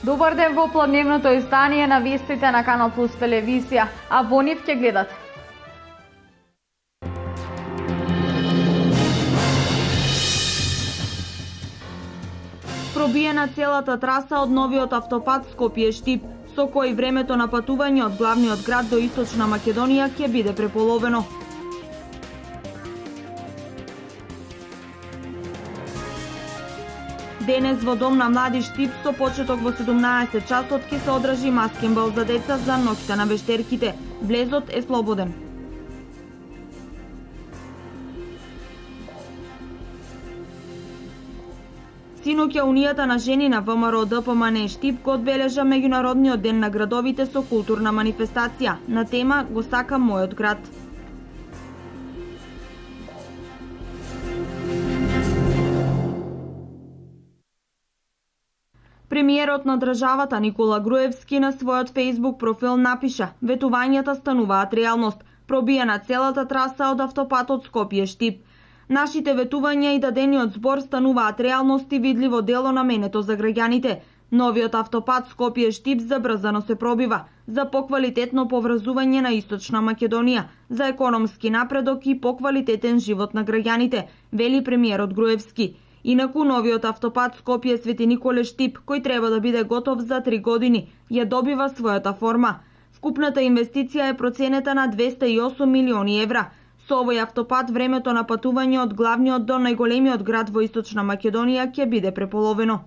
Добар ден во плодневното издание на вестите на Канал Плюс телевизија, а во нив ќе гледате. Пробиена целата траса од новиот автопат Скопје-Штип, со кој времето на патување од главниот град до Источна Македонија ќе биде преполовено. Денес во Дом на млади Штип со почеток во 17 часот ќе се одржи маскенбал за деца за ноќта на вештерките. Влезот е слободен. Синоќа Унијата на жени на ВМРО ДПМН Штип го одбележа меѓународниот ден на градовите со културна манифестација на тема "Го сакам мојот град". Премиерот на државата Никола Груевски на својот Facebook профил напиша: "Ветувањата стануваат реалност. Пробиена целата траса од автопатот Скопје-Штип. Нашите ветувања и дадениот збор стануваат реалност и видливо дело наменето за граѓаните. Новиот автопат Скопје-Штип забрзано се пробива за поквалитетно поврзување на Источна Македонија, за економски напредок и поквалитетен живот на граѓаните", вели премиерот Груевски. Инаку новиот автопат Скопје Свети Николе Штип, кој треба да биде готов за 3 години, ја добива својата форма. Вкупната инвестиција е проценета на 208 милиони евра. Со овој автопат времето на патување од главниот до најголемиот град во Источна Македонија ќе биде преполовено.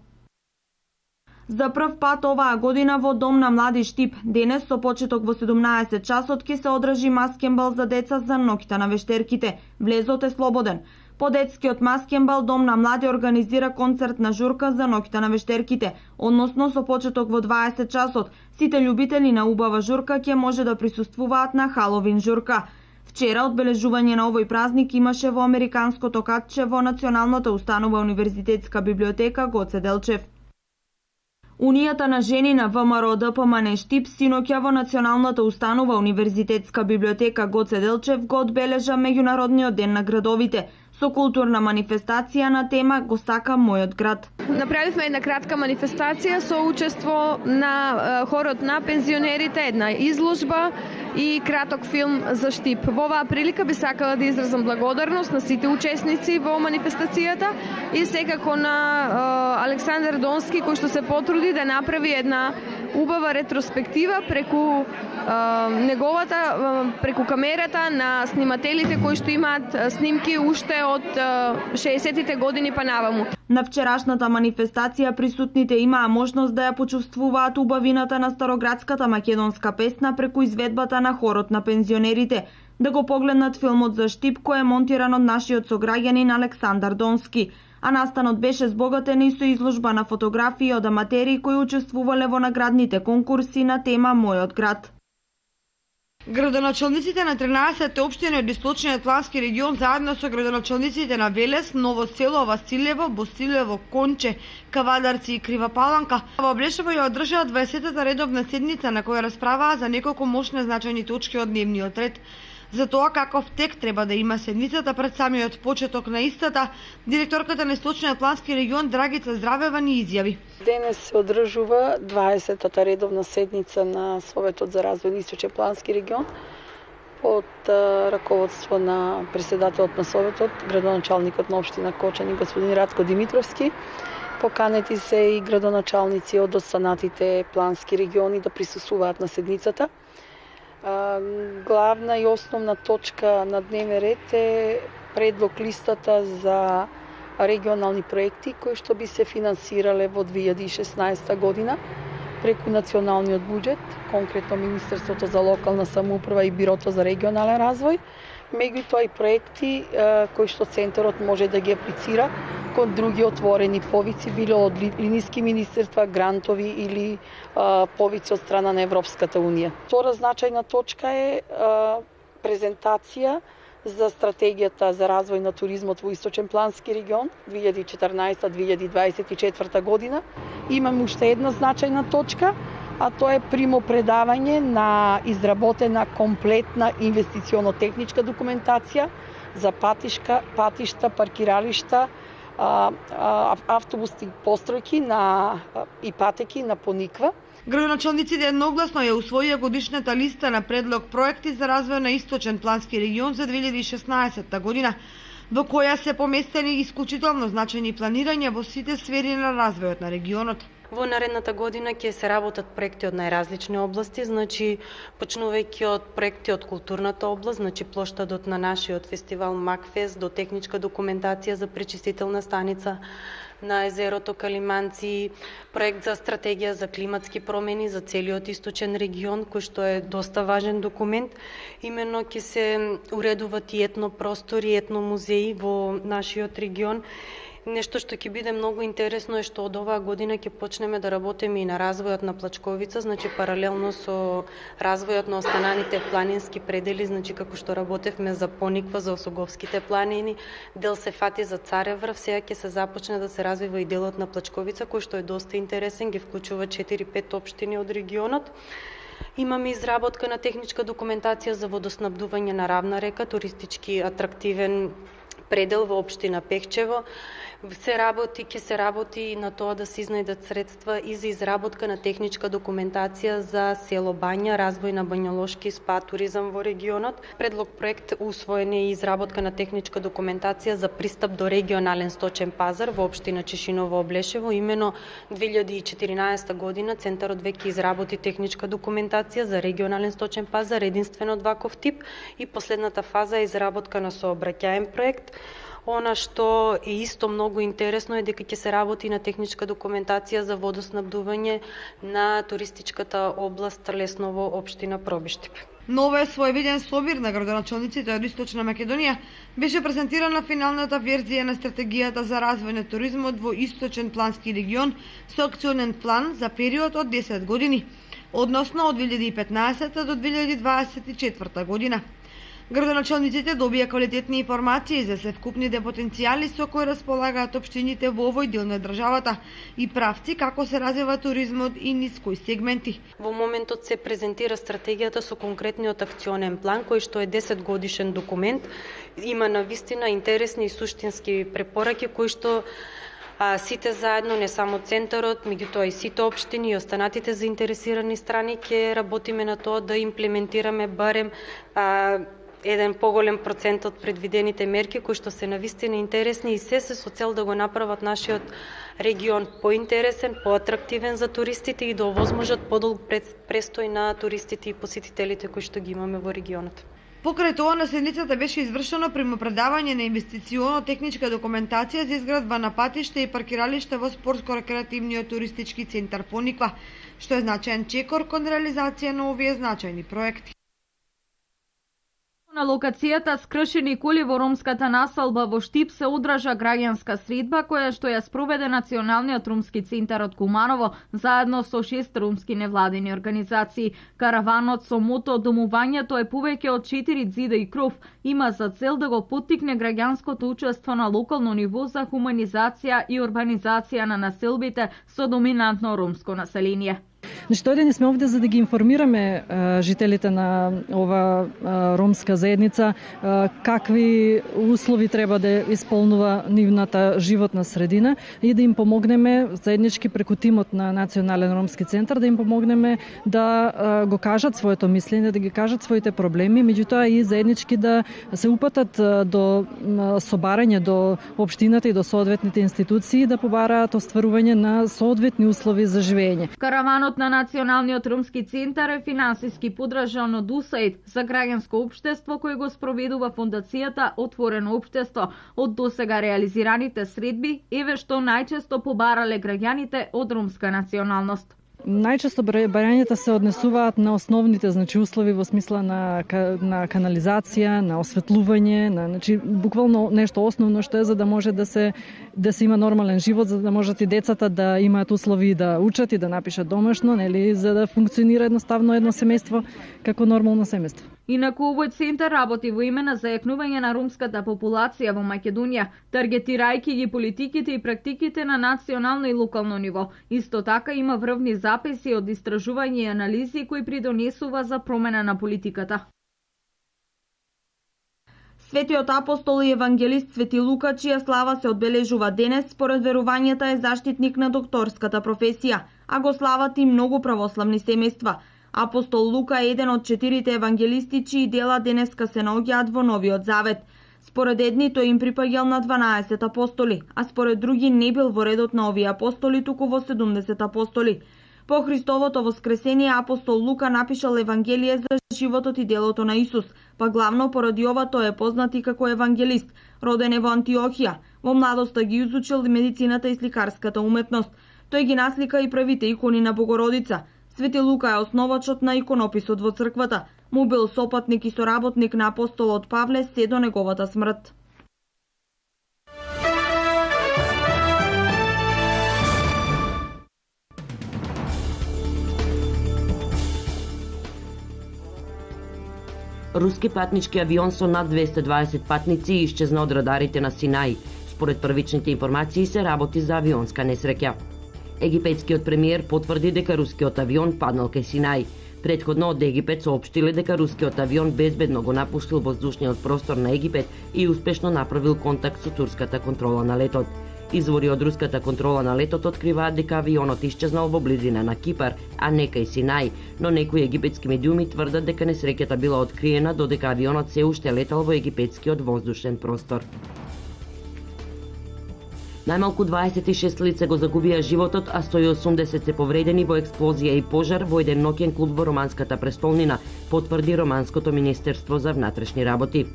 За прв пат оваа година во Дом на млади Штип, денес со почеток во 17 часот ќе се одржи маскенбал за деца за ноќта на вештерките. Влезот е слободен. По детскиот маскенбал Дом на млади организира концертна журка за ноќта на вештерките, односно со почеток во 20 часот. Сите љубители на убава журка ќе може да присуствуваат на Халовин журка. Вчера одбележување на овој празник имаше во американското катче во Националната установа Универзитетска библиотека Гоце Делчев. Унијата на жени на ВМРО ДПМН Штип синоќа во Националната установа Универзитетска библиотека Гоце Делчев го одбележа меѓународниот ден на градовите со културна манифестација на тема "Го сакам мојот град". Направивме една кратка манифестација со учество на хорот на пензионерите, една изложба и краток филм за Штип. Во оваа прилика би сакала да изразам благодарност на сите учесници во манифестацијата и секако на Александар Донски, кој што се потруди да направи една убава ретроспектива преку преку камерата на снимателите кои што имаат снимки уште од 60-тите години па наваму. На вчерашната манифестација присутните имаа можност да ја почувствуваат убавината на староградската македонска песна преку изведбата на хорот на пензионерите, да го погледнат филмот за Штип кој е монтиран од нашиот сограѓанин Александар Донски. А настанот беше збогатен и со изложба на фотографии од аматери кои учествувале во наградните конкурси на тема "Мојот град". Градоначалниците на 13 општини од Источниот плански регион заедно со градоначалниците на Велес, Ново село, Василево, Босилево, Конче, Кавадарци и Крива Паланка во Блешево ја одржаа 20-та редовна седница на која расправаа за неколку мощни значајни точки од дневниот ред. За тоа каков тек треба да има седницата пред самиот почеток на истата, директорката на Источниот плански регион Драгица Здравева ни изјави. Денес се одржува 20-та редовна седница на Советот за развој на Источен плански регион под раководство на председателот на Советот, градоначалникот на општина Кочани господин Радко Димитровски. Поканети се и градоначалници од останатите плански региони да присуствуваат на седницата. Главна и основна точка на дневен ред е предлог листата за регионални проекти кои што би се финансирале во 2016 година преку националниот буџет, конкретно Министерството за локална самоуправа и Бирото за регионален развој. Меѓутоа и проекти кои што центарот може да ги аплицира кон други отворени повици, било од линиски министерства, грантови или повици од страна на Европската Унија. Втора значајна точка е презентација за стратегијата за развој на туризмот во Источен плански регион 2014-2024 година. Имаме уште една значајна точка, а тоа е примопредавање на изработена комплетна инвестиционо-техничка документација за патишта, паркиралишта, автобусни постројки и патеки на Пониква. Градоначалниците едногласно ја усвоија годишната листа на предлог проекти за развој на Источен плански регион за 2016 година, во која се поместени исклучително значајни планирања во сите сфери на развојот на регионот. Во наредната година ќе се работат проекти од најразлични области, почнувајќи од проекти од културната област, плоштадот на нашиот фестивал Макфест, до техничка документација за пречистителна станица на езерото Калиманци, проект за стратегија за климатски промени за целиот источен регион, кој што е доста важен документ. Именно ќе се уредуваат и етнопростори, етномузеи во нашиот регион. Нешто што ќе биде многу интересно е што од оваа година ќе почнеме да работиме и на развојот на Плачковица, паралелно со развојот на остананите планински предели, како што работевме за Пониква, за Осоговските планини, дел се фати за Царев врв, сега ќе се започне да се развива и делот на Плачковица, кој што е доста интересен, ги вклучува 4-5 општини од регионот. Имаме изработка на техничка документација за водоснабдување на Равна река, туристички атрактивен предел во општина Пехчево. Ќе се работи на тоа да се изнајдат средства и за изработка на техничка документација за село Бања, развој на бањолошки спа туризам во регионот. Предлог проект усвоен е и изработка на техничка документација за пристап до регионален сточен пазар во општина Чешиново Облешево. Имено 2014 година центарот веќе изработи техничка документација за регионален сточен пазар единствено од ваков тип и последната фаза е изработка на сообраќаен проект. Она што е исто многу интересно е дека ќе се работи на техничка документација за водоснабдување на туристичката област Лесново, општина Пробиштип. Нова е своевиден собир на градоначалниците од Источна Македонија беше презентирана финалната верзија на стратегијата за развој на туризмот во Источен плански регион со акционен план за период од 10 години, односно од 2015 до 2024 година. Градоначалниците добија квалитетни информации за севкупните потенцијали со кои располагаат општините во овој дел на државата и правци како се развива туризмот и низ кои сегменти. Во моментот се презентира стратегијата со конкретниот акционен план, кој што е 10 годишен документ. Има навистина интересни и суштински препораки кои што сите заедно, не само центарот, меѓутоа и сите општини и останатите заинтересирани страни ќе работиме на тоа да имплементираме барем еден поголем процент од предвидените мерки кои што се навистина интересни и се со цел да го направат нашиот регион поинтересен, поатрактивен за туристите и да овозможат подолг престој на туристите и посетителите кои што ги имаме во регионот. Покрај тоа на седницата беше извршено примопредавање на инвестиционо-техничка документација за изградба на патишта и паркиралишта во спортско-рекреативниот туристички центар Пониква, што е значаен чекор кон реализација на овие значајни проекти. На локацијата скршени коли во ромската населба во Штип се одржа граѓанска средба која што ја спроведе Националниот ромски центар од Куманово заедно со 6 ромски невладени организации. Караванот со мото домувањето е повеќе од 4 ѕида и кров има за цел да го поттикне граѓанското учество на локално ниво за хуманизација и урбанизација на населбите со доминантно ромско население. Дојдени сме овде за да ги информираме жителите на ова ромска заедница какви услови треба да исполнува нивната животна средина и да им помогнеме заеднички преку тимот на Национален ромски центар да им помогнеме да го кажат своето мислење, да ги кажат своите проблеми, меѓутоа и заеднички да се упатат до собарање до општината и до соодветните институции да побараат остварување на соодветни услови за живење. Караванот на Националниот ромски центар е финансиски поддржан од USAID за граѓанско општество кој го спроведува фондацијата Отворено општество. Од досега реализираните средби еве што најчесто побарале граѓаните од ромска националност. Најчесто барањата се однесуваат на основните услови во смисла на канализација, на осветлување, буквално нешто основно што е за да може да се има нормален живот, за да можат и децата да имаат услови да учат и да напишат домашно, за да функционира едноставно едно семејство како нормално семејство. Инаку овој центар работи во име на зајакнување на ромската популација во Македонија, таргетирајќи ги политиките и практиките на национално и локално ниво. Исто така има врвни записи од истражување и анализи кои придонесува за промена на политиката. Светиот апостол и евангелист Свети Лука, чија слава се одбележува денес, според верувањата е заштитник на докторската професија, а го слават и многу православни семејства. Апостол Лука е еден од 4 евангелисти чии дела денеска се наоѓаат во Новиот Завет. Според едни тој им припаѓал на 12 апостоли, а според други не бил во редот на овие апостоли, туку во 70 апостоли. По Христовото воскресение апостол Лука напишал Евангелие за животот и делото на Исус, па главно поради ова тој е познат и како евангелист. Роден е во Антиохија, во младоста ги изучил медицината и сликарската уметност. Тој ги наслика и првите икони на Богородица. Свети Лука е основачот на иконописот во црквата. Му бил сопатник и соработник на апостолот Павле се до неговата смрт. Руски патнички авион со над 220 патници исчезна од радарите на Синај. Според првичните информации се работи за авионска несреќа. Египетскиот премиер потврди дека рускиот авион паднал кај Синај. Претходно од Египет соопштиле дека рускиот авион безбедно го напуштил воздушниот простор на Египет и успешно направил контакт со турската контрола на летот. Извори од руската контрола на летот откриваат дека авионот исчезнал во близина на Кипар, а не кај Синај, но некои египетски медиуми тврдат дека несреќата била откриена додека авионот се уште летал во египетскиот воздушен простор. Најмалку 26 лица го загубија животот, а 180 се повредени во експлозија и пожар во еден ноќен клуб во романската престолнина, потврди Романското министерство за внатрешни работи.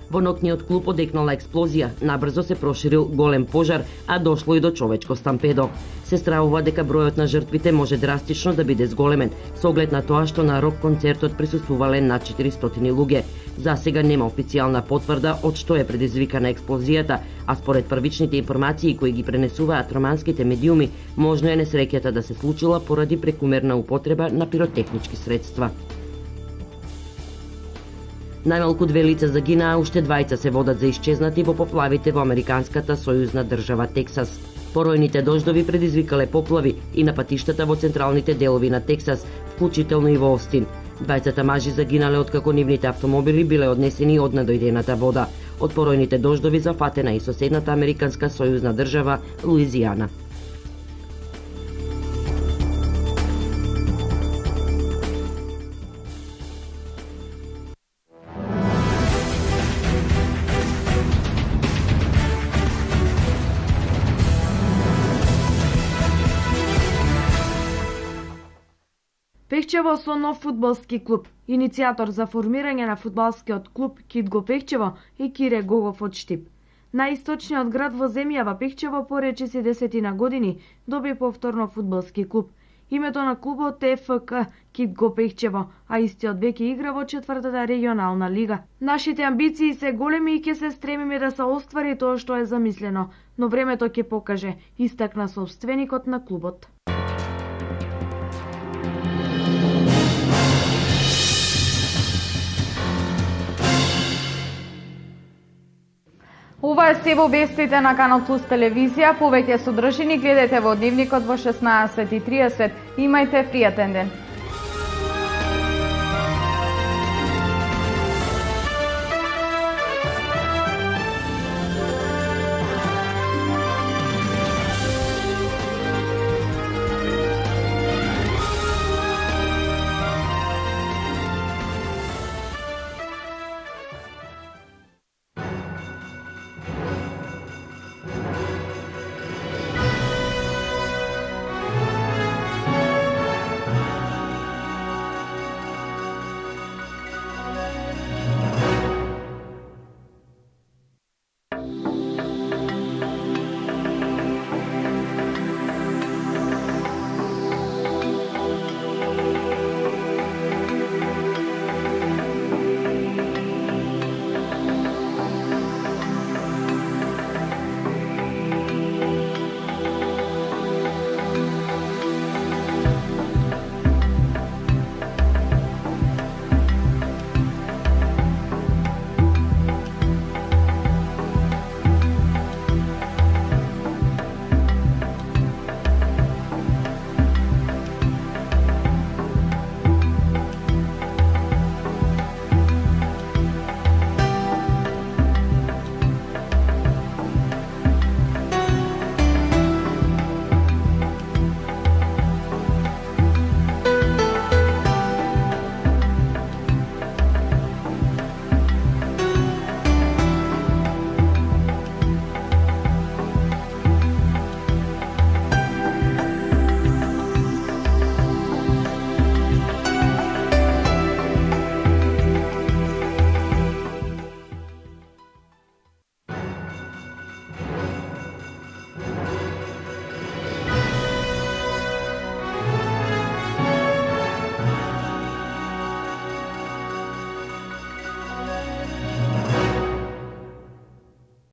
Во ноќниот клуб одекнала експлозија, набрзо се проширил голем пожар, а дошло и до човечко стампедо. Се стравува дека бројот на жртвите може драстично да биде зголемен, со оглед на тоа што на рок концертот присуствувале над 400 луѓе. За сега нема официјална потврда од што е предизвикана експлозијата, а според првичните информации кои ги пренесуваат романските медиуми, можно е несреќата да се случила поради прекумерна употреба на пиротехнички средства. Најмалку 2 лица загинаа, уште 2 се водат за исчезнати во поплавите во американската сојузна држава Тексас. Поројните дождови предизвикале поплави и на патиштата во централните делови на Тексас, вклучително и во Остин. 20 мажи загинале откако нивните автомобили биле однесени од надојдената вода. Од поројните дождови зафатена и соседната американска сојузна држава Луизијана. Пехчево со нов фудбалски клуб. Иницијатор за формирање на фудбалскиот клуб Кидго Пехчево и Кире Гогов од Штип. Најисточниот град во земјава Пехчево по речиси 10 години доби повторно фудбалски клуб. Името на клубот е ФК Кидго Пехчево, а истиот веќе игра во 4-та регионална лига. Нашите амбиции се големи и ќе се стремиме да се оствари тоа што е замислено, но времето ќе покаже, истакна собственикот на клубот. Ова е се во вестите на Канал Плюс телевизија. Повеќе содржини гледате во Дневникот во 16:30. Имајте пријатен ден.